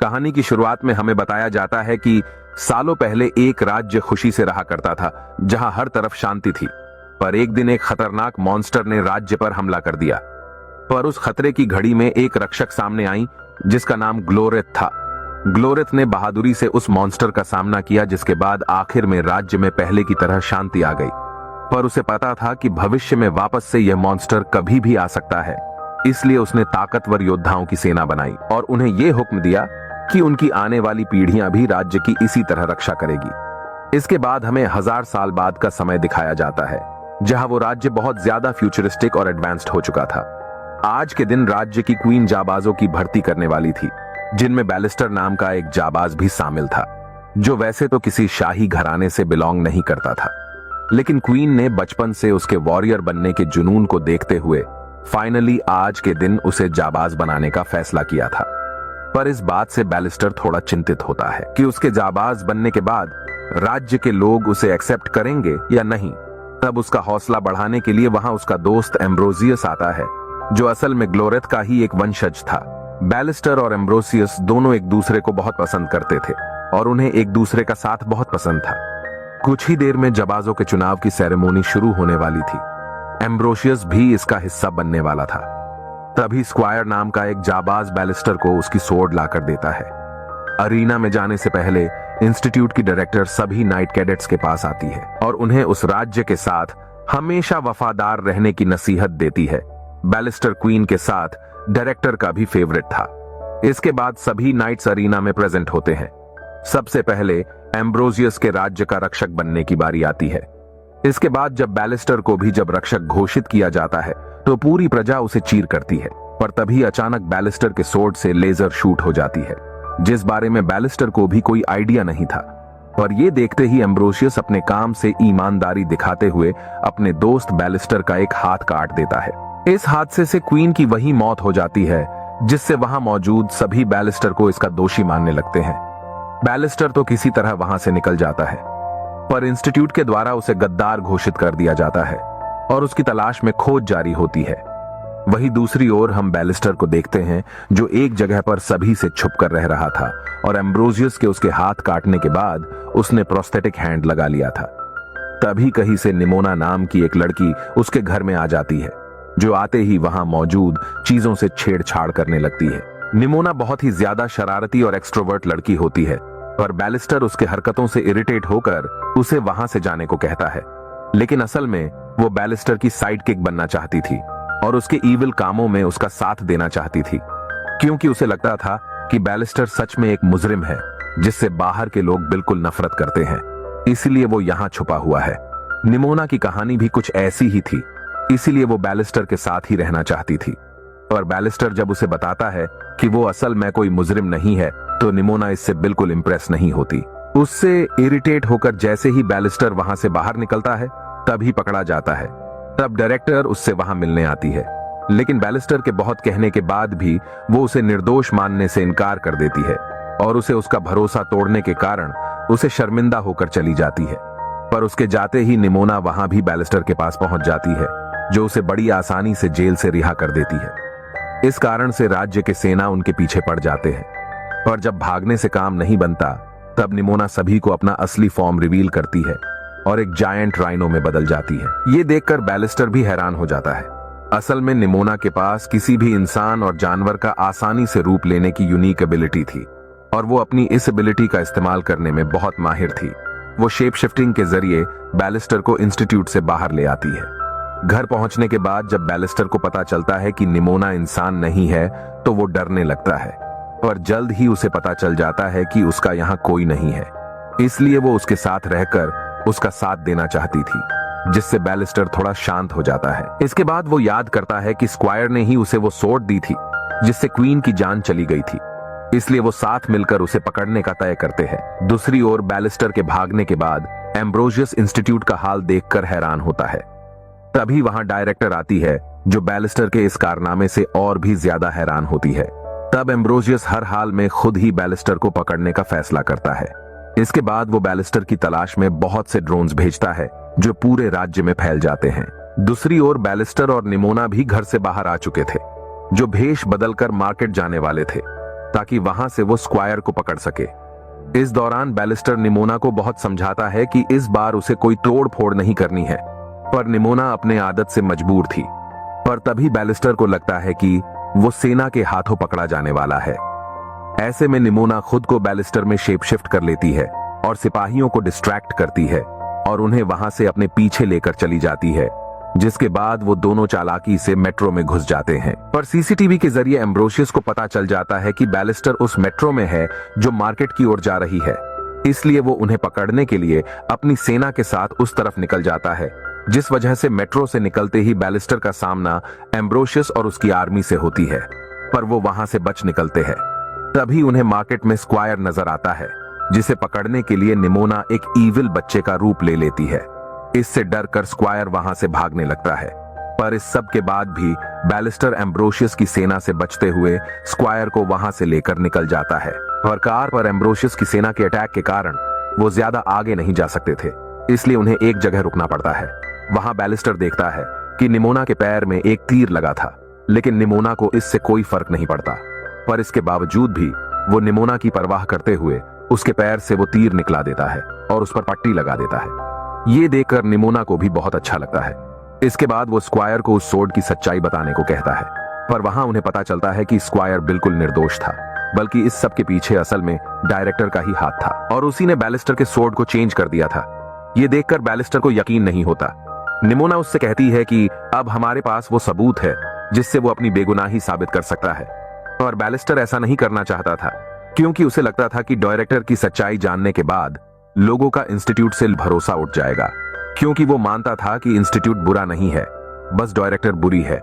कहानी की शुरुआत में हमें बताया जाता है कि सालों पहले एक राज्य खुशी से रहा करता था जहां हर तरफ शांति थी। पर एक दिन एक खतरनाक मॉन्स्टर ने राज्य पर हमला कर दिया। पर उस खतरे की घड़ी में एक रक्षक सामने आई जिसका नाम ग्लोरेथ था। ग्लोरेथ ने बहादुरी से उस मॉन्स्टर का सामना किया, जिसके बाद आखिर में राज्य में पहले की तरह शांति आ गई। पर उसे पता था कि भविष्य में वापस से यह मॉन्स्टर कभी भी आ सकता है, इसलिए उसने ताकतवर योद्धाओं की सेना बनाई और उन्हें यह हुक्म दिया कि उनकी आने वाली पीढ़ियां भी राज्य की इसी तरह रक्षा करेगी। इसके बाद हमें 1000 साल बाद का समय दिखाया जाता है, जहां वो राज्य बहुत ज्यादा फ्यूचरिस्टिक और एडवांस्ड हो चुका था। आज के दिन राज्य की क्वीन जाबाजों की भर्ती करने वाली थी, जिनमें बैलिस्टर नाम का एक जाबाज भी शामिल था, जो वैसे तो किसी शाही घराने से बिलोंग नहीं करता था, लेकिन क्वीन ने बचपन से उसके वॉरियर बनने के जुनून को देखते हुए फाइनली आज के दिन उसे जाबाज बनाने का फैसला किया था। पर इस बात से बैलिस्टर थोड़ा चिंतित होता है कि उसके जाबाज बनने के बाद राज्य के लोग उसे एक्सेप्ट करेंगे या नहीं। तब उसका हौसला बढ़ाने के लिए वहां उसका दोस्त एम्ब्रोसियस आता है, जो असल में ग्लोरेथ का ही एक वंशज था। बैलिस्टर और एम्ब्रोसियस दोनों एक दूसरे को बहुत पसंद करते थे और उन्हें एक दूसरे का साथ बहुत पसंद था। कुछ ही देर में जाबाजों के चुनाव की सेरेमोनी शुरू होने वाली थी। एम्ब्रोसियस भी इसका हिस्सा बनने वाला था। तभी स्क्वायर नाम का एक जाबाज बैलिस्टर को उसकी सोर्ड लाकर देता है। अरीना में जाने से पहले इंस्टीट्यूट की डायरेक्टर सभी नाइट कैडेट्स के पास आती है और उन्हें उस राज्य के साथ हमेशा वफादार रहने की नसीहत देती है। बैलिस्टर क्वीन के साथ डायरेक्टर का भी फेवरेट था। इसके बाद सभी नाइट्स अरीना में प्रेजेंट होते हैं। सबसे पहले एम्ब्रोसियस के राज्य का रक्षक बनने की बारी आती है। इसके बाद जब बैलिस्टर को भी जब रक्षक घोषित किया जाता है तो पूरी प्रजा उसे चीर करती है। पर तभी अचानक बैलिस्टर के सोर्ड से लेजर शूट हो जाती है, जिस बारे में बैलिस्टर को भी कोई आइडिया नहीं था। पर यह देखते ही एम्ब्रोसियस अपने काम से ईमानदारी दिखाते हुए अपने दोस्त बैलिस्टर का एक हाथ काट देता है। इस हादसे से क्वीन की वही मौत हो जाती है, जिससे वहां मौजूद सभी बैलिस्टर को इसका दोषी मानने लगते हैं। बैलिस्टर तो किसी तरह वहां से निकल जाता है, पर इंस्टीट्यूट के द्वारा उसे गद्दार घोषित कर दिया जाता है और उसकी तलाश में खोज जारी होती है। वहीं दूसरी ओर हम बैलिस्टर को देखते हैं, जो एक जगह पर सभी से छुप कर रह रहा था और एम्ब्रोसियस के उसके हाथ काटने के बाद उसने प्रोस्थेटिक हैंड लगा लिया था। तभी कहीं से निमोना नाम की एक लड़की उसके घर में आ जाती है, जो आते ही वहां मौजूद चीजों से छेड़छाड़ करने लगती है। निमोना बहुत ही ज्यादा शरारती और एक्सट्रोवर्ट लड़की होती है, पर बैलिस्टर उसके हरकतों से इरिटेट होकर उसे वहां से जाने को कहता है। लेकिन असल में वो बैलिस्टर की साइड किक बनना चाहती थी और उसके ईविल कामों में उसका साथ देना चाहती थी, क्योंकि उसे लगता था कि बैलिस्टर सच में एक मुजरिम है जिससे बाहर के लोग बिल्कुल नफरत करते हैं। इसलिए वो यहाँ छुपा हुआ है। निमोना की कहानी भी कुछ ऐसी ही थी, इसीलिए वो बैलिस्टर के साथ ही रहना चाहती थी। और बैलिस्टर जब उसे बताता है कि वो असल में कोई मुजरिम नहीं है, तो निमोना इससे बिल्कुल इंप्रेस नहीं होती। उससे इरिटेट होकर जैसे ही बैलिस्टर वहां से बाहर निकलता है, तभी पकड़ा जाता है। तब डायरेक्टर उससे वहां मिलने आती है, लेकिन बैलिस्टर के बहुत कहने के बाद भी वो उसे निर्दोष मानने से इनकार कर देती है और उसे उसका भरोसा तोड़ने के कारण उसे शर्मिंदा होकर चली जाती है। पर उसके जाते ही निमोना वहां भी बैलिस्टर के पास पहुंच जाती है, जो उसे बड़ी आसानी से जेल से रिहा कर देती है। इस कारण से राज्य के सेना उनके पीछे पड़ जाते हैं। पर जब भागने से काम नहीं बनता, तब निमोना सभी को अपना असली फॉर्म रिवील करती है और एक जायंट राइनो में बदल जाती है। ये देखकर बैलिस्टर भी हैरान हो जाता है। असल में निमोना के पास किसी भी इंसान और जानवर का आसानी से रूप लेने की यूनिक एबिलिटी थी और वो अपनी इस एबिलिटी का इस्तेमाल करने में बहुत माहिर थी। वो शेप शिफ्टिंग के जरिए बैलिस्टर को इंस्टीट्यूट से बाहर ले आती है। घर पहुंचने के बाद जब बैलिस्टर को पता चलता है कि निमोना इंसान नहीं है, तो वो डरने लगता है। पर जल्द ही उसे पता चल जाता है कि उसका यहाँ कोई नहीं है, इसलिए वो उसके साथ रहकर उसका साथ देना चाहती थी, जिससे बैलिस्टर थोड़ा शांत हो जाता है। इसके बाद वो याद करता है कि स्क्वायर ने ही उसे वो सोर्ड दी थी जिससे क्वीन की जान चली गई थी, इसलिए वो साथ मिलकर उसे पकड़ने का तय करते हैं। दूसरी ओर बैलिस्टर के भागने के बाद एम्ब्रोसियस इंस्टीट्यूट का हाल देखकर हैरान होता है। तभी वहां डायरेक्टर आती है, जो बैलिस्टर के इस कारनामे से और भी ज्यादा हैरान होती है। तब एम्ब्रोसियस हर हाल में खुद ही बैलिस्टर को पकड़ने का फैसला करता है। इसके बाद वो बैलिस्टर की तलाश में बहुत से ड्रोन्स भेजता है, जो पूरे राज्य में फैल जाते हैं। दूसरी ओर बैलिस्टर और निमोना भी घर से बाहर आ चुके थे, जो भेष बदलकर मार्केट जाने वाले थे। ताकि वहां से वो स्क्वायर को पकड़ सके। इस दौरान बैलिस्टर निमोना को बहुत समझाता है कि इस बार उसे कोई तोड़ फोड़ नहीं करनी है, पर निमोना अपने आदत से मजबूर थी। पर तभी बैलिस्टर को लगता है कि वो सेना के हाथों पकड़ा जाने वाला है। ऐसे में निमोना खुद को बैलिस्टर में शेप शिफ्ट कर लेती है और सिपाहियों को डिस्ट्रैक्ट करती है और उन्हें वहां से अपने पीछे लेकर चली जाती है, जिसके बाद वो दोनों चालाकी से मेट्रो में घुस जाते हैं। पर सीसीटीवी के जरिए एम्ब्रोशियस को पता चल जाता है कि बैलिस्टर उस मेट्रो में है जो मार्केट की ओर जा रही है, इसलिए वो उन्हें पकड़ने के लिए अपनी सेना के साथ उस तरफ निकल जाता है, जिस वजह से मेट्रो से निकलते ही बैलिस्टर का सामना एम्ब्रोशियस और उसकी आर्मी से होती है, पर वो वहां से बच निकलते हैं। तभी उन्हें मार्केट में स्क्वायर नजर आता है, जिसे पकड़ने के लिए निमोना एक ईविल बच्चे का रूप ले लेती है। इससे डरकर स्क्वायर वहां से भागने लगता है, पर इस सब के बाद भी बैलिस्टर एम्ब्रोशियस की सेना से बचते हुए स्क्वायर को वहां से लेकर निकल जाता है। पर कार पर एम्ब्रोशियस की सेना के अटैक के कारण वो ज्यादा आगे नहीं जा सकते थे, इसलिए उन्हें एक जगह रुकना पड़ता है। वहां बैलिस्टर देखता है कि निमोना के पैर में एक तीर लगा था, लेकिन निमोना को इससे कोई फर्क नहीं पड़ता। पर इसके बावजूद भी वो निमोना की परवाह करते हुए उसके पैर से वो तीर निकला देता है और उस पर पट्टी लगा देता है। ये देखकर निमोना को भी बहुत अच्छा लगता है। इसके बाद वो स्क्वायर को उस सोर्ड की सच्चाई बताने को कहता है, पर वहां उन्हें पता चलता है कि स्क्वायर बिल्कुल निर्दोष था, बल्कि इस सब के पीछे असल में डायरेक्टर का ही हाथ था और उसी ने बैलिस्टर के सोर्ड को चेंज कर दिया था। ये देखकर बैलिस्टर को यकीन नहीं होता। निमोना उससे कहती है कि अब हमारे पास वो सबूत है जिससे वो अपनी बेगुनाही साबित कर सकता है, और बैलिस्टर ऐसा नहीं करना चाहता था, क्योंकि उसे लगता था कि डायरेक्टर की सच्चाई जानने के बाद लोगों का इंस्टीट्यूट से भरोसा उठ जाएगा, क्योंकि वो मानता था कि इंस्टीट्यूट बुरा नहीं है, बस डायरेक्टर बुरी है।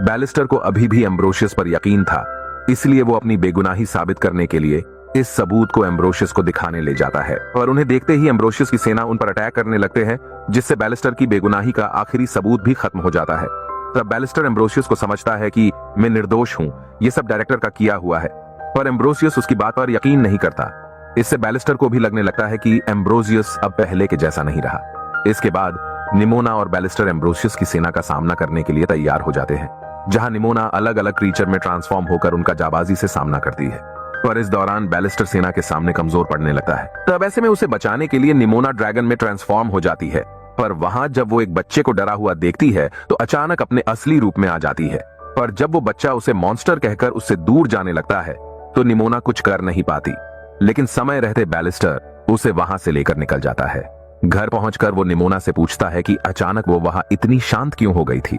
बैलिस्टर को अभी भी एम्ब्रोशियस पर यकीन था, इसलिए वो अपनी बेगुनाही साबित करने के लिए इस सबूत को एम्ब्रोशियस को दिखाने ले जाता है। और उन्हें देखते ही एम्ब्रोशियस की सेना उन पर अटैक करने लगते हैं, जिससे बैलिस्टर की बेगुनाही का आखिरी सबूत भी खत्म हो जाता है। तब बैलिस्टर एम्ब्रोशियस को समझता है कि मैं निर्दोष हूं, ये सब डायरेक्टर का किया हुआ है, पर एम्ब्रोशियस उसकी बात पर यकीन नहीं करता। इससे बैलिस्टर को भी लगने लगता है कि एम्ब्रोशियस अब पहले के जैसा नहीं रहा। इसके बाद निमोना और बैलिस्टर एम्ब्रोशियस की सेना का सामना करने के लिए तैयार हो जाते हैं, जहां निमोना अलग अलग क्रीचर में ट्रांसफॉर्म होकर उनका जाबाजी से सामना करती है। पर इस दौरान बैलिस्टर सेना के सामने कमजोर पड़ने लगता है। तब ऐसे में उसे बचाने के लिए निमोना ड्रैगन में ट्रांसफॉर्म हो जाती है, पर वहां जब वो एक बच्चे को डरा हुआ देखती है तो अचानक अपने असली रूप में आ जाती है। पर जब वो बच्चा उसे मॉन्स्टर कहकर उससे दूर जाने लगता है तो निमोना कुछ कर नहीं पाती, लेकिन समय रहते बैलिस्टर उसे वहां से लेकर निकल जाता है। घर पहुंचकर वो निमोना से पूछता है कि अचानक वो वहां इतनी शांत क्यों हो गई थी।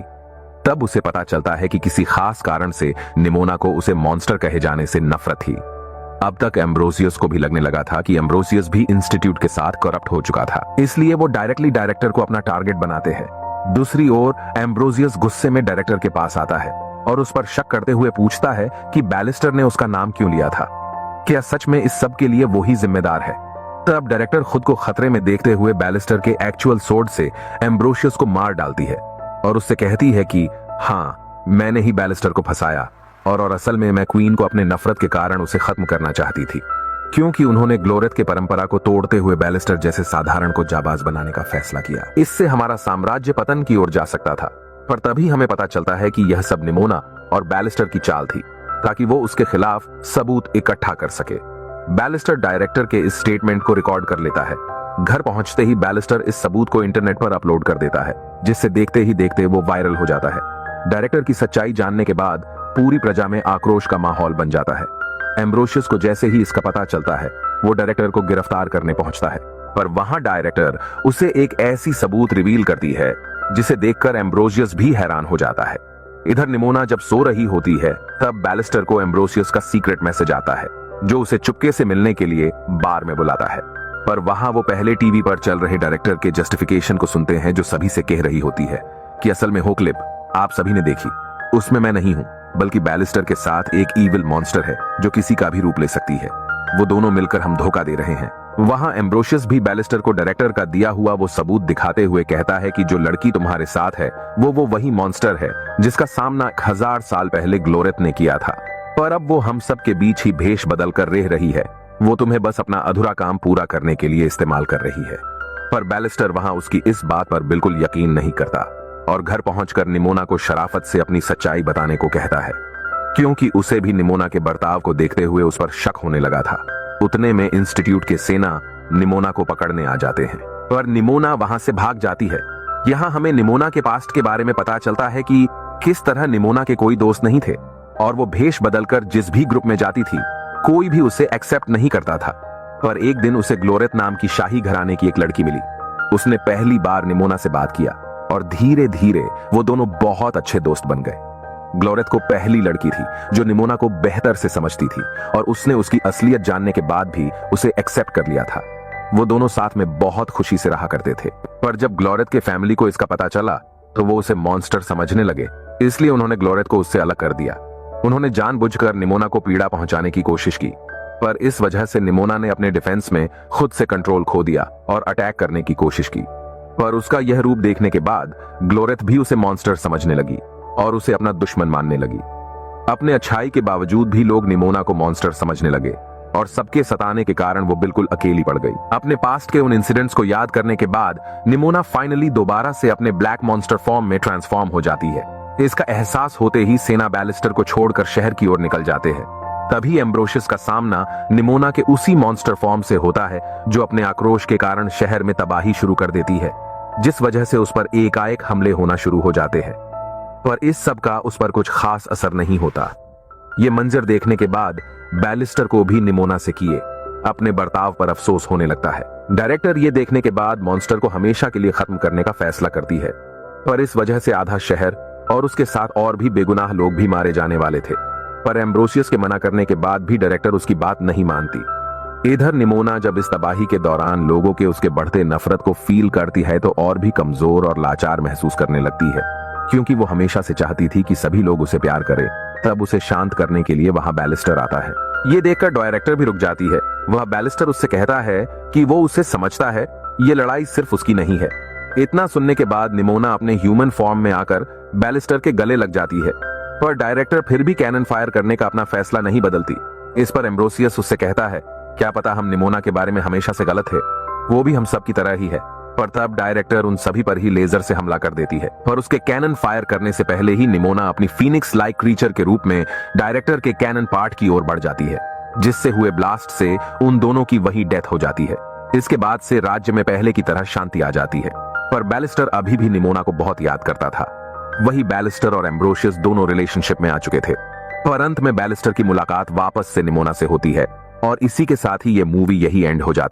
तब उसे पता चलता है कि किसी खास कारण से निमोना को उसे मॉन्स्टर कहे जाने से नफरत थी। अब तक एम्ब्रोशियस को भी लगने लगा था कि एम्ब्रोशियस भी इंस्टीट्यूट के साथ करप्ट हो चुका था, इसलिए वो डायरेक्टली डायरेक्टर को अपना टारगेट बनाते हैं। दूसरी ओर एम्ब्रोशियस गुस्से में डायरेक्टर के पास आता है और उस पर शक करते हुए पूछता है कि बैलिस्टर ने उसका नाम क्यों लिया था, क्या सच में इस सब के लिए वो ही जिम्मेदार है। तब डायरेक्टर खुद को खतरे में देखते हुए बैलिस्टर के एक्चुअल सोर्ड से एम्ब्रोशियस को मार डालती है और उससे कहती है कि हाँ, मैंने ही बैलिस्टर को फंसाया और असल में मैं क्वीन को अपने नफरत के कारण उसे खत्म करना चाहती थी, क्योंकि उन्होंने ग्लोरेथ के परंपरा को तोड़ते हुए बैलिस्टर जैसे साधारण को जाबाज बनाने का फैसला किया। इससे हमारा साम्राज्य पतन की ओर जा सकता था। पर तभी हमें पता चलता है कि यह सब निमोना और बैलिस्टर की चाल थी, ताकि वो उसके खिलाफ सबूत इकट्ठा कर सके। बैलिस्टर डायरेक्टर के इस स्टेटमेंट को रिकॉर्ड कर लेता है। घर पहुंचते ही बैलिस्टर इस सबूत को इंटरनेट पर अपलोड कर देता है, जिससे देखते ही देखते वो वायरल हो जाता है। डायरेक्टर की सच्चाई जानने के बाद पूरी प्रजा में आक्रोश का माहौल बन जाता है। एम्ब्रोशियस को जैसे ही इसका पता चलता है, वो डायरेक्टर को गिरफ्तार करने पहुंचता है, पर वहां डायरेक्टर उसे एक ऐसी सबूत रिवील करती है जिसे देखकर एम्ब्रोशियस भी हैरान हो जाता है। इधर निमोना जब सो रही होती है, तब बैलिस्टर को एम्ब्रोशियस का सीक्रेट मैसेज आता है, जो उसे चुपके से मिलने के लिए बार में बुलाता है। पर वहां वो पहले टीवी पर चल रहे डायरेक्टर के जस्टिफिकेशन को सुनते हैं, जो सभी से कह रही होती है कि असल में वो क्लिप आप सभी ने देखी, उसमें मैं नहीं हूं, बल्कि बैलिस्टर के साथ एक ईविल मॉन्स्टर है जो किसी का भी रूप ले सकती है। वो दोनों मिलकर हम धोखा दे रहे हैं। वहां एम्ब्रोशियस भी बैलिस्टर को डायरेक्टर का दिया हुआ वो सबूत दिखाते हुए कहता है कि जो लड़की तुम्हारे साथ है वो वही मॉन्स्टर है जिसका सामना 1000 साल पहले ग्लोरेथ ने किया था, पर अब वो हम सब के बीच ही भेष बदल कर रह रही है। वो तुम्हें बस अपना अधूरा काम पूरा करने के लिए इस्तेमाल कर रही है। पर बैलिस्टर वहां उसकी इस बात पर बिल्कुल यकीन नहीं करता और घर पहुंचकर निमोना को शराफत से अपनी सच्चाई बताने को कहता है। क्योंकि उसे भी निमोना के बर्ताव को देखते हुए उस पर शक होने लगा था। उतने में इंस्टीट्यूट के सेना निमोना को पकड़ने आ जाते हैं, पर निमोना वहां से भाग जाती है। यहाँ हमें निमोना के पास्ट के बारे में पता चलता है कि किस तरह निमोना के कोई दोस्त नहीं थे और वो भेष बदलकर जिस भी ग्रुप में जाती थी कोई भी उसे एक्सेप्ट नहीं करता था। पर एक दिन उसे ग्लोरेट नाम की शाही घराने की एक लड़की मिली। उसने पहली बार निमोना से बात किया और धीरे धीरे वो दोनों बहुत अच्छे दोस्त बन गए। ग्लोरेट को पहली लड़की थी जो निमोना को बेहतर से समझती थी और उसने उसकी असलियत जानने के बाद भी उसे एक्सेप्ट कर लिया था। वो दोनों साथ में बहुत खुशी से रहा करते थे। पर जब ग्लोरेट के फैमिली को इसका पता चला तो वो उसे मॉन्स्टर समझने लगे, इसलिए उन्होंने ग्लोरेट को उससे अलग कर दिया। उन्होंने जानबूझकर निमोना को पीड़ा पहुंचाने की कोशिश की, पर इस वजह से निमोना ने अपने डिफेंस में खुद से कंट्रोल खो दिया और अटैक करने की कोशिश की। पर उसका यह रूप देखने के बाद ग्लोरेट भी उसे मॉन्स्टर समझने लगी और उसे अपना दुश्मन मानने लगी। अपने अच्छाई के बावजूद भी लोग निमोना को मॉन्स्टर समझने लगे और सबके सताने के कारण वो बिल्कुल अकेली पड़ गई। अपने पास्ट के उन इंसिडेंट्स को याद करने के बाद निमोना फाइनली दोबारा से अपने ब्लैक मॉन्स्टर फॉर्म में ट्रांसफॉर्म हो जाती है। इसका एहसास होते ही सेना बैलिस्टर को छोड़कर शहर की ओर निकल जाते हैं। तभी एम्ब्रोशियस का सामना निमोना के उसी मॉन्स्टर फॉर्म से होता है जो अपने आक्रोश के कारण शहर में तबाही शुरू कर देती है, जिस वजह से उस पर एकाएक हमले होना शुरू हो जाते हैं। पर इस सब का उस पर कुछ खास असर नहीं होता। ये मंजर देखने के बाद बैलिस्टर को भी निमोना से किए अपने बर्ताव पर अफसोस होने लगता है। डायरेक्टर ये देखने के बाद मॉन्स्टर को हमेशा के लिए खत्म करने का फैसला करती है, पर इस वजह से आधा शहर और उसके साथ और भी बेगुनाह लोग भी मारे जाने वाले थे। पर एम्ब्रोसियस के मना करने के बाद भी डायरेक्टर उसकी बात नहीं मानती। इधर निमोना जब इस तबाही के दौरान लोगों के उसके बढ़ते नफरत को फील करती है तो और भी कमजोर और लाचार महसूस करने लगती है, क्योंकि वो हमेशा से चाहती थी कि सभी लोग उसे प्यार करें। तब उसे शांत करने के लिए वहां बैलिस्टर आता है। ये देखकर डायरेक्टर भी रुक जाती है। वह बैलिस्टर उससे कहता है कि वो उसे समझता है, ये लड़ाई सिर्फ उसकी नहीं है। इतना सुनने के बाद निमोना अपने ह्यूमन फॉर्म में आकर बैलिस्टर के गले लग जाती है, पर डायरेक्टर फिर भी कैनन फायर करने का अपना फैसला नहीं बदलती। इस पर एम्ब्रोसियस उससे कहता है, क्या पता हम निमोना के बारे में हमेशा से गलत है, वो भी हम सब की तरह ही है। पर तब डायरेक्टर उन सभी पर ही लेजर से हमला कर देती है। पर उसके कैनन फायर करने से पहले ही निमोना अपनी फीनिक्स लाइक क्रीचर के रूप में डायरेक्टर के कैनन पार्ट की ओर बढ़ जाती है, जिससे हुए ब्लास्ट से उन दोनों की वही डेथ हो जाती है। इसके बाद से राज्य में पहले की तरह शांति आ जाती है। पर बैलिस्टर अभी भी निमोना को बहुत याद करता था। वही बैलिस्टर और एम्ब्रोशियस दोनों रिलेशनशिप में आ चुके थे। पर अंत में बैलिस्टर की मुलाकात वापस से निमोना से होती है और इसी के साथ ही ये मूवी यही एंड हो जाती है।